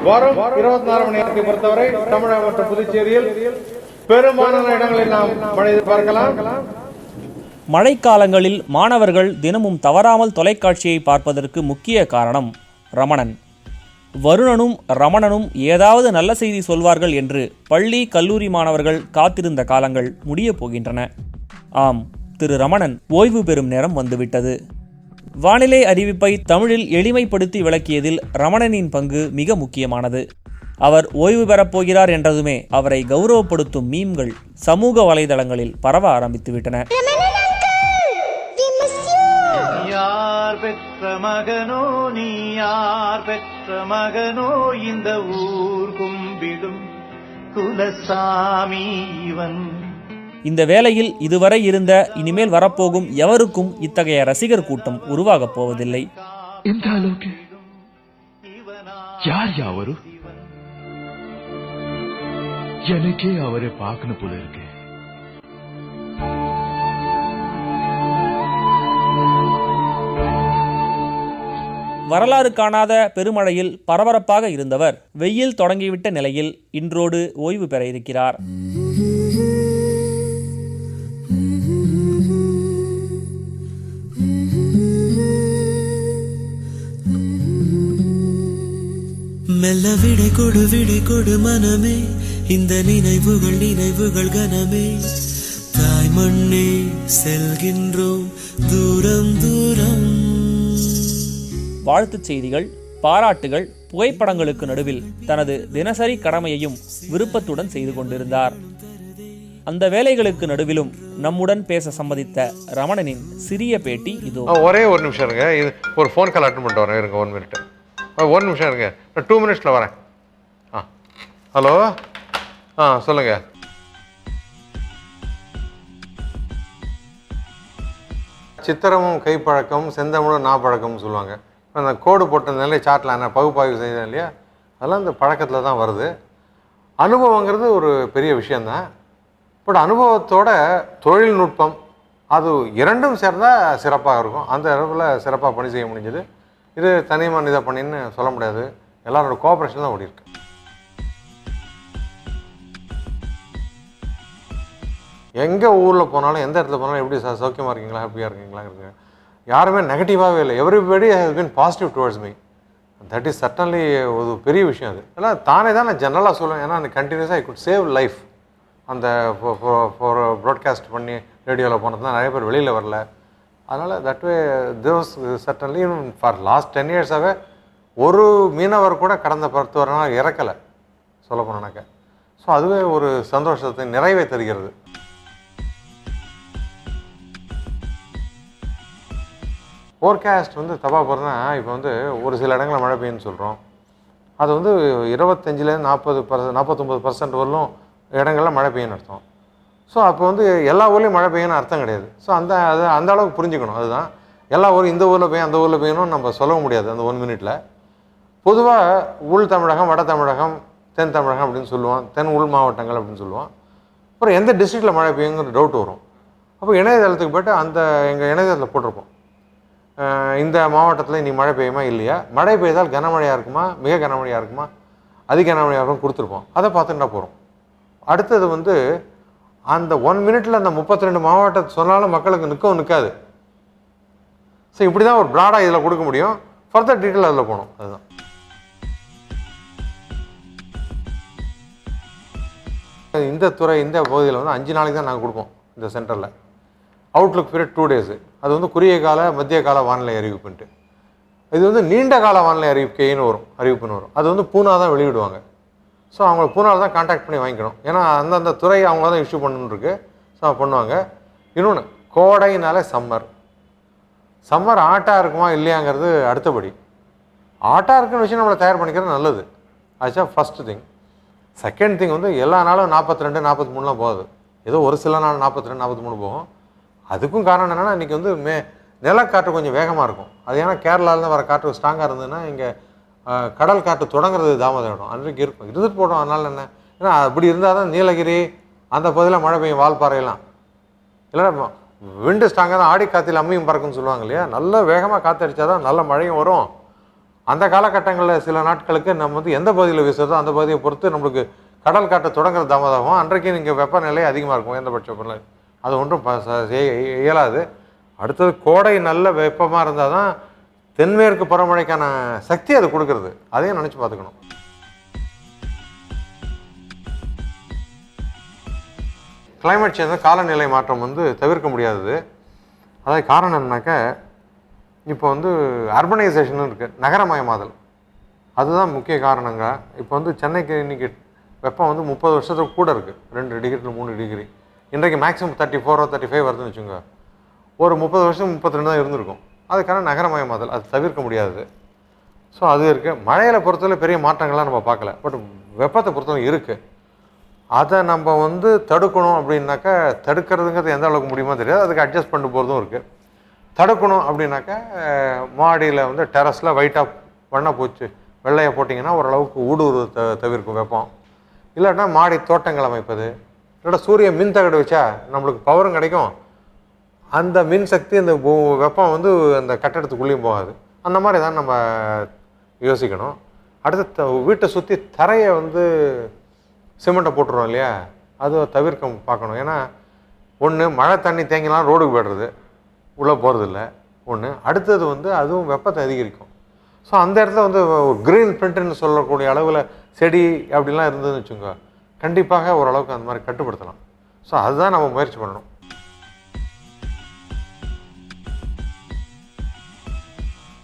வரும் 24 மணி நேரத்தை பொறுத்தவரை தமிழகம் மற்றும் புதுச்சேரியில் பெரும்பாலான இடங்களில் நாம் மழை பார்க்கலாம். மழைக்காலங்களில் மாணவர்கள் தினமும் தவறாமல் தொலைக்காட்சியை பார்ப்பதற்கு முக்கிய காரணம் ரமணன். வருணனும் ரமணனும் ஏதாவது நல்ல செய்தி சொல்வார்கள் என்று பள்ளி கல்லூரி மாணவர்கள் காத்திருந்த காலங்கள் முடியப் போகின்றன. ஆம், திரு ரமணன் ஓய்வு பெறும் நேரம் வந்துவிட்டது. வானிலை அறிவிப்பை தமிழில் எளிமைப்படுத்தி விளக்கியதில் ரமணனின் பங்கு மிக முக்கியமானது. அவர் ஓய்வு பெறப்போகிறார் என்றதுமே அவரை கௌரவப்படுத்தும் மீம்கள் சமூக வலைதளங்களில் பரவ ஆரம்பித்துவிட்டன. யார் பெற்ற மகனோ நீ யார் பெற்ற மகனோ இந்த ஊர் கும்பிடும் குலசாமி இவன். இந்த வேளையில் இதுவரை இருந்த இனிமேல் வரப்போகும் எவருக்கும் இத்தகைய ரசிகர் கூட்டம் உருவாகப் போவதில்லை. யார் யாவரு எனக்கே அவரை பார்க்கணும் போல இருக்கு. வரலாறு காணாத பெருமழையில் பரபரப்பாக இருந்தவர் வெயில் தொடங்கிவிட்ட நிலையில் இன்றோடு ஓய்வு பெற இருக்கிறார். மெல்ல விடை கொடு மனமே, இந்த நினைவுகள் கனமே, தாய் மண்ணே செல்கின்றோம் தூரம் தூரம். வாழ்த்துச் செய்திகள், பாராட்டுகள், புகைப்படங்களுக்கு நடுவில் தனது தினசரி கடமையையும் விருப்பத்துடன் செய்து கொண்டிருந்தார். அந்த வேலைகளுக்கு நடுவிலும் நம்முடன் பேச சம்மதித்த ரமணனின் சிறிய பேட்டி இதோ. ஒரே ஒரு நிமிஷம் இருங்க, இது ஒரு ஃபோன் கால் அட்டன் பண்ணிட்டு வரேன். இருங்க 1 மினிட். 1 நிமிஷம் இருங்க, 2 மினிட்ஸில் வரேன். ஹலோ, சொல்லுங்க. சித்திரமும் கைப்பழக்கம், செந்தமிழும் நாப்பழக்கம்னு சொல்லுவாங்க. அந்த கோடு போட்டதுனால சாட்டில் நான் பகுப்பாய்வு செய்தேன் இல்லையா, அதெல்லாம் இந்த பழக்கத்தில் தான் வருது. அனுபவங்கிறது ஒரு பெரிய விஷயந்தான். பட் அனுபவத்தோட தொழில்நுட்பம் அது இரண்டும் சேர்ந்தால் சிறப்பாக இருக்கும். அந்த அளவில் சிறப்பாக பணி செய்ய முடிஞ்சது. இது தனி மனித பணின்னு சொல்ல முடியாது, எல்லாரோட கோஆப்ரேஷன் தான் ஓடிருக்கு. எங்கே ஊரில் போனாலும் எந்த இடத்துல போனாலும் எப்படி சௌக்கியமாக இருக்கீங்களா, ஹாப்பியாக இருக்கீங்களா இருக்கு, யாருமே நெகட்டிவாகவே இல்லை. Everybody has been positive towards me. That is certainly ஒரு பெரிய விஷயம். அது எல்லாம் தானே தான் நான் ஜென்ரலாக சொல்லுவேன். ஏன்னா அந்த கண்டினியூஸாக ஐ குட் சேவ் லைஃப். அந்த ப்ராட்காஸ்ட் பண்ணி ரேடியோவில் போனது தான் நிறைய பேர் வெளியில் வரல. அதனால் that way this certainly for last 10 இயர்ஸாகவே ஒரு மீனவர் கூட கடந்த 10 வருடம் இறக்கலை சொல்ல போனாக்க. ஸோ அதுவே ஒரு சந்தோஷத்தை நிறைவை தருகிறது. ஃபோர்காஸ்ட் தப்பாக போகிறதுனா, இப்போ ஒரு சில இடங்களில் மழை பெய்யுன்னு சொல்கிறோம். அது 25% 49% வரலும் இடங்களில் மழை பெய்யுன்னு அர்த்தம். ஸோ அப்போ எல்லா ஊர்லேயும் மழை பெய்யுன்னு அர்த்தம் கிடையாது. ஸோ அந்த அளவுக்கு புரிஞ்சுக்கணும். அதுதான் எல்லா ஊரும் இந்த ஊரில் பெய்யும் அந்த ஊரில் பெய்யணும்னு நம்ம சொல்ல முடியாது அந்த 1 மினிட்டில். பொதுவாக உள் தமிழகம், வட தமிழகம், தென் தமிழகம் அப்படின்னு சொல்லுவான், தென் உள் மாவட்டங்கள் அப்படின்னு சொல்லுவான். அப்புறம் எந்த டிஸ்ட்ரிக்டில் மழை பெய்யுங்கிற டவுட் வரும். அப்போ இணையதளத்துக்கு போய்ட்டு எங்கள் இணையதளத்தில் போட்டிருப்போம், இந்த மாவட்டத்தில் இன்றைக்கி மழை பெய்யுமா இல்லையா, மழை பெய்தால் கனமழையாக இருக்குமா, மிக கனமழையாக இருக்குமா, அதிக கனமழையாக இருக்கும் கொடுத்துருப்போம். அதை பார்த்துட்டா போகிறோம். அடுத்தது அந்த 1 மினிட்டில் அந்த 32 மாவட்டத்தை சொன்னாலும் மக்களுக்கு நிற்காது. ஸோ இப்படி தான் ஒரு ப்ராடாக இதில் கொடுக்க முடியும். ஃபர்தர் டீட்டெயில் அதில் போகணும். அதுதான் இந்த துறை இந்த பகுதியில் 5 நாளைக்கு தான் நாங்கள் கொடுப்போம் இந்த சென்டரில். Outlook period 2 days. அது குறுகிய கால மத்திய கால வானிலை அறிவிப்புன்ட்டு. இது நீண்ட கால வானிலை அறிவிக்கைன்னு அறிவிப்புன்னு வரும். அது பூனா தான் வெளியிடுவாங்க. ஸோ அவங்க பூனாவில் தான் கான்டாக்ட் பண்ணி வாங்கிக்கணும். ஏன்னா அந்தந்த துறை அவங்க தான் இஷ்யூ பண்ணணுன்னு இருக்குது. ஸோ பண்ணுவாங்க. இன்னொன்று, கோடைனால சம்மர் ஆட்டாக இருக்குமா இல்லையாங்கிறது அடுத்தபடி. ஆட்டாக இருக்குன்னு விஷயம் நம்மளை தயார் பண்ணிக்கிறது நல்லது. அதுதான் ஃபஸ்ட்டு திங். செகண்ட் திங் எல்லா நாளும் 42 43 போகுது. ஏதோ ஒரு சில நாள் 42 43 போகும். அதுக்கும் காரணம் என்னென்னா, இன்றைக்கி நிலக்காற்று கொஞ்சம் வேகமாக இருக்கும். அது ஏன்னா கேரளாவிலேருந்து வர காற்று ஸ்ட்ராங்காக இருந்ததுன்னா இங்கே கடல் காற்று தொடங்குறது தாமதம் அன்றைக்கு இருக்கும். இருந்துட்டு போட்டோம். அதனால் என்ன, ஏன்னா அப்படி இருந்தால் தான் நீலகிரி அந்த பகுதியில் மழை பெய்யும், வால்பாறையெல்லாம். இல்லைன்னா விண்டு ஸ்ட்ராங்காக தான், ஆடி காற்றில் அம்மியும் பறக்குன்னு சொல்லுவாங்க இல்லையா. நல்ல வேகமாக காற்றடிச்சா தான் நல்ல மழையும் வரும். அந்த காலகட்டங்களில் சில நாட்களுக்கு நம்ம வந்து எந்த பகுதியில் வீசுறதோ அந்த பகுதியை பொறுத்து நம்மளுக்கு கடல் காற்று தொடங்குற தாமதமாகும். அன்றைக்கு நீங்கள் வெப்பநிலை அதிகமாக இருக்கும், எந்தபட்ச வெப்பநிலை. அது ஒன்றும் இயலாது. அடுத்தது கோடை நல்ல வெப்பமாக இருந்தால் தான் தென்மேற்கு பருவமழைக்கான சக்தி அது கொடுக்கறது. அதையும் நினச்சி பார்த்துக்கணும். கிளைமேட் சேஞ்ச், காலநிலை மாற்றம் வந்து தவிர்க்க முடியாதது. அதாவது காரணம் என்னன்னாக்கா, இப்போ வந்து அர்பனைசேஷன் இருக்குது, நகரமயமாதல். அதுதான் முக்கிய காரணங்க. இப்போ வந்து சென்னைக்கு இன்றைக்கி வெப்பம் வந்து 30 வருஷத்துக்கு கூட இருக்குது, 2 டிகிரி 3 டிகிரி. இன்றைக்கு மேக்ஸிமம் 34 35 வருதுன்னு வச்சுங்க. ஒரு 30 வருஷம் 32 தான் இருந்திருக்கும். அதுக்கான நகரமயமாதல், அது தவிர்க்க முடியாது. ஸோ அது இருக்குது. மழையில் பொறுத்தவரை பெரிய மாற்றங்கள்லாம் நம்ம பார்க்கல, பட் வெப்பத்தை பொறுத்தவரை இருக்குது. அதை நம்ம வந்து தடுக்கணும் அப்படின்னாக்கா, தடுக்கிறதுங்கிறது எந்த அளவுக்கு முடியுமோ தெரியாது, அதுக்கு அட்ஜஸ்ட் பண்ணி போகிறதும் இருக்குது. தடுக்கணும் அப்படின்னாக்கா மாடியில் வந்து டெரஸில் ஒயிட்டாக வண்ணப்பூச்சி வெள்ளையை போட்டிங்கன்னா ஓரளவுக்கு ஊடுருவு தவிர்க்கும் வெப்பம். இல்லாட்டா மாடி தோட்டங்கள் அமைப்பது, இல்லாட்டா சூரிய மின் தகடு வச்சா நம்மளுக்கு பவரும் கிடைக்கும், அந்த மின் சக்தி அந்த வெப்பம் வந்து அந்த கட்டடத்துக்குள்ளேயும் போகாது. அந்த மாதிரி தான் நம்ம யோசிக்கணும். அடுத்து வீட்டை சுற்றி தரையை வந்து சிமெண்ட்டை போட்டுருவோம் இல்லையா, அதை தவிர்க்க பார்க்கணும். ஏன்னா ஒன்று மழை தண்ணி தேங்கிலாம் ரோடுக்கு போய்டுறது, உள்ளே போகிறதில்ல ஒன்று. அடுத்தது வந்து அதுவும் வெப்பத்தை அதிகரிக்கும். ஸோ அந்த இடத்துல வந்து க்ரீன் பிரிண்ட்டுன்னு சொல்லக்கூடிய அளவில் செடி அப்படிலாம் இருந்ததுன்னு வச்சுங்க, கண்டிப்பாக ஓரளவுக்கு அந்த மாதிரி கட்டுப்படுத்தலாம். ஸோ அதுதான் நம்ம முயற்சி பண்ணணும்.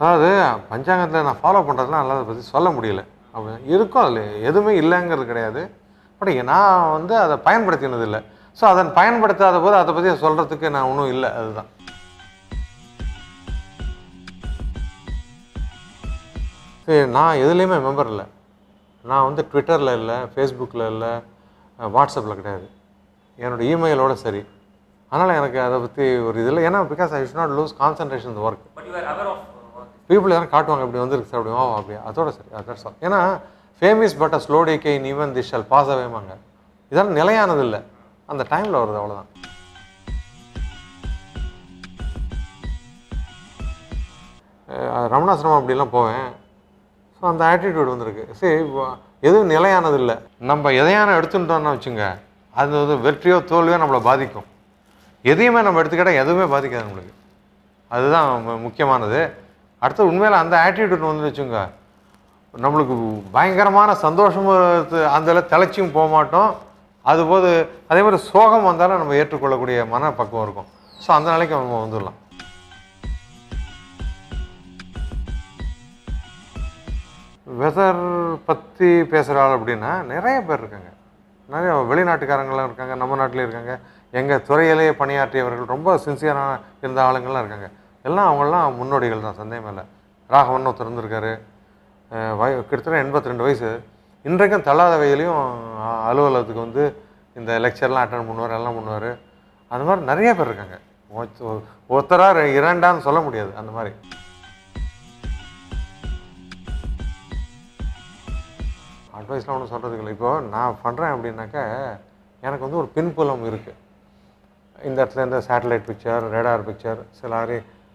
அதாவது பஞ்சாங்கத்தில் நான் ஃபாலோ பண்ணுறதுலாம் நல்லா அதை பற்றி சொல்ல முடியல. அப்படி இருக்கும், அதில் எதுவுமே இல்லைங்கிறது கிடையாது. பட் நான் வந்து அதை பயன்படுத்தினது இல்லை. ஸோ அதை பயன்படுத்தாத போது அதை பற்றி சொல்கிறதுக்கு நான் ஒன்றும் இல்லை. அதுதான். நான் எதுலேயுமே மெம்பர் இல்லை. நான் வந்து ட்விட்டரில் இல்லை, ஃபேஸ்புக்கில் இல்லை, வாட்ஸ்அப்பில் கிடையாது. என்னோடய இமெயிலோடு சரி. அதனால் எனக்கு அதை பற்றி ஒரு இது இல்லை. ஏன்னா because I should not lose concentration இந்த ஒர்க். பீப்புள் யாரும் காட்டுவாங்க இப்படி வந்துருக்கு சார், அப்படி அப்படியே அதோட சரி, தட்ஸ் ஆல். ஏன்னா famous but slow decaying even this shall pass அவேமாங்க. இதெல்லாம் நிலையானது இல்லை, அந்த டைமில் வருது, அவ்வளோதான். ரமணாசிரமம் அப்படிலாம் போவேன். ஸோ அந்த ஆட்டிடியூட் வந்துருக்கு. சரி, எதுவும் நிலையானது இல்லை. நம்ம எதையான எடுத்துட்டோம்னா வச்சுங்க, அது வந்து வெற்றியோ தோல்வியோ நம்மளை பாதிக்கும். எதையுமே நம்ம எடுத்துக்கிட்டால் எதுவுமே பாதிக்காது நம்மளுக்கு. அதுதான் முக்கியமானது. அடுத்து உண்மையில் அந்த ஆட்டிடியூட் வந்து வச்சுங்க, நம்மளுக்கு பயங்கரமான சந்தோஷமும் அந்த திளைச்சியும் போக மாட்டோம். அதுபோது அதே மாதிரி சோகம் வந்தாலும் நம்ம ஏற்றுக்கொள்ளக்கூடிய மனப்பக்குவம் இருக்கும். ஸோ அந்த நிலைக்கு நம்ம வந்துடலாம். வெதர் பற்றி பேசுகிற ஆள் அப்படின்னா நிறைய பேர் இருக்காங்க. நிறைய வெளிநாட்டுக்காரங்களாம் இருக்காங்க, நம்ம நாட்டிலே இருக்காங்க. எங்கள் துறையிலேயே பணியாற்றியவர்கள், ரொம்ப சின்சியரான இருந்த ஆளுங்கள்லாம் இருக்காங்க. எல்லாம் அவங்களாம் முன்னோடிகள் தான், சந்தேகம் இல்லை. ராகவன் ஒருத்தர் இருந்திருக்காரு, கிட்டத்தட்ட 82 வயசு. இன்றைக்கும் தள்ளாத வயலையும் அலுவலகத்துக்கு வந்து இந்த லெக்சர்லாம் அட்டன் பண்ணுவார், எல்லாம் பண்ணுவார். அந்த மாதிரி நிறைய பேர் இருக்காங்க. ஒருத்தராக இரண்டான்னு சொல்ல முடியாது. அந்த மாதிரி அட்வைஸ்லாம் ஒன்றும் சொல்கிறதுக்கு இல்லை. இப்போது நான் பண்ணுறேன் அப்படின்னாக்கா, எனக்கு வந்து ஒரு பின்புலம் இருக்குது. இந்த இடத்துல இந்த சேட்டலைட் பிக்சர், ரேடார் பிக்சர், சில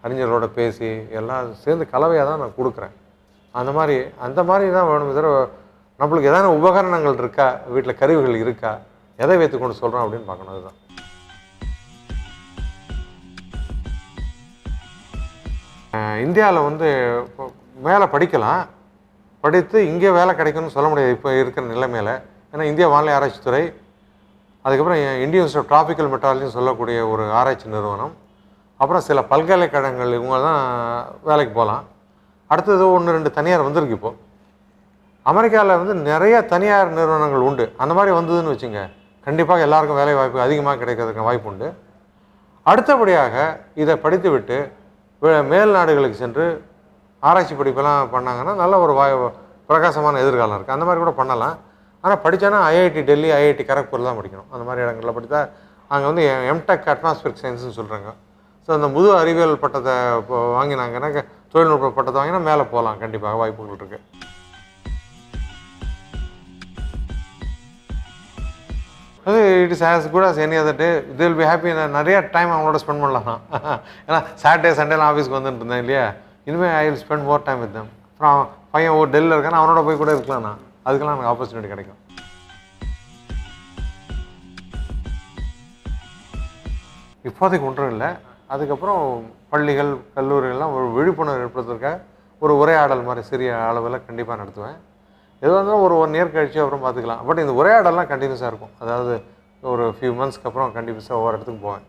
அறிஞர்களோட பேசி எல்லாம் சேர்ந்து கலவையாக தான் நான் கொடுக்குறேன். அந்த மாதிரி தான் வேணும். தவிர நம்மளுக்கு எதான உபகரணங்கள் இருக்கா, வீட்டில் கருவிகள் இருக்கா, எதை வைத்து கொண்டு சொல்கிறோம் அப்படின்னு பார்க்கணும். அதுதான். இந்தியாவில் வந்து இப்போ மேலே படிக்கலாம், படித்து இங்கே வேலை கிடைக்கும்னு சொல்ல முடியாது இப்போ இருக்கிற நிலைமையில். ஏன்னா இந்திய வானிலை ஆராய்ச்சித்துறை, அதுக்கப்புறம் இந்தியன் இன்ஸ்டியூட் ஆஃப் டிராபிக்கல் மெட்ராலஜின்னு சொல்லக்கூடிய ஒரு ஆராய்ச்சி நிறுவனம், அப்புறம் சில பல்கலைக்கழகங்கள், இவங்க தான் வேலைக்கு போகலாம். அடுத்தது 1-2 தனியார் வந்திருக்கு. இப்போது அமெரிக்காவில் வந்து நிறைய தனியார் நிறுவனங்கள் உண்டு. அந்த மாதிரி வந்ததுன்னு வச்சுங்க, கண்டிப்பாக எல்லாருக்கும் வேலை வாய்ப்பு அதிகமாக கிடைக்கிறதுக்கு வாய்ப்பு உண்டு. அடுத்தபடியாக இதை படித்துவிட்டு மேல் நாடுகளுக்கு சென்று ஆராய்ச்சி படிப்பெல்லாம் பண்ணாங்கன்னா நல்ல ஒரு பிரகாசமான எதிர்காலம் இருக்குது. அந்த மாதிரி கூட பண்ணலாம். ஆனால் படித்தானா ஐஐடி டெல்லி, ஐஐடி கரக்பூர் தான் படிக்கணும். அந்த மாதிரி இடங்களில் படித்தா அங்கே வந்து எம்டெக் அட்மாஸ்பியரிக் சயின்ஸ்னு சொல்கிறாங்க. ஸோ அந்த முது அறிவியல் பட்டத்தை இப்போ வாங்கினாங்கன்னா, தொழில்நுட்ப பட்டத்தை வாங்கினா மேலே போகலாம், கண்டிப்பாக வாய்ப்புகள் இருக்குது. அது it is as good as any other day. இது வில் பி ஹாப்பி. நிறைய டைம் அவங்களோட ஸ்பெண்ட் பண்ணலாம். ஏன்னா சாட்டர்டே சண்டேலாம் ஆஃபீஸ்க்கு வந்துட்டு இருந்தேன் இல்லையா, இனிமேல் I will spend more time with them. அப்புறம் பையன் ஒரு டெல்லியில் இருக்கானா அவனோட போய் கூட இருக்கலாம். நான் அதுக்கெல்லாம் எனக்கு ஆப்பர்ச்சுனிட்டி கிடைக்கும். இப்போதைக்கு ஒன்றும் இல்லை. அதுக்கப்புறம் பள்ளிகள் கல்லூரிகள்லாம் ஒரு விழிப்புணர்வு ஏற்படுத்துறதுக்காக ஒரு உரையாடல் மாதிரி சிறிய அளவில் கண்டிப்பாக நடத்துவேன். எது வந்தாலும் ஒரு 1 இயர் கழிச்சு அப்புறம் பார்த்துக்கலாம். பட் இந்த உரையாடலாம் கண்டினியூஸாக இருக்கும். அதாவது ஒரு ஃபியூ மந்த்ஸ்க்கு அப்புறம் கண்டிப்பாக ஒவ்வொரு இடத்துக்கு போவேன்.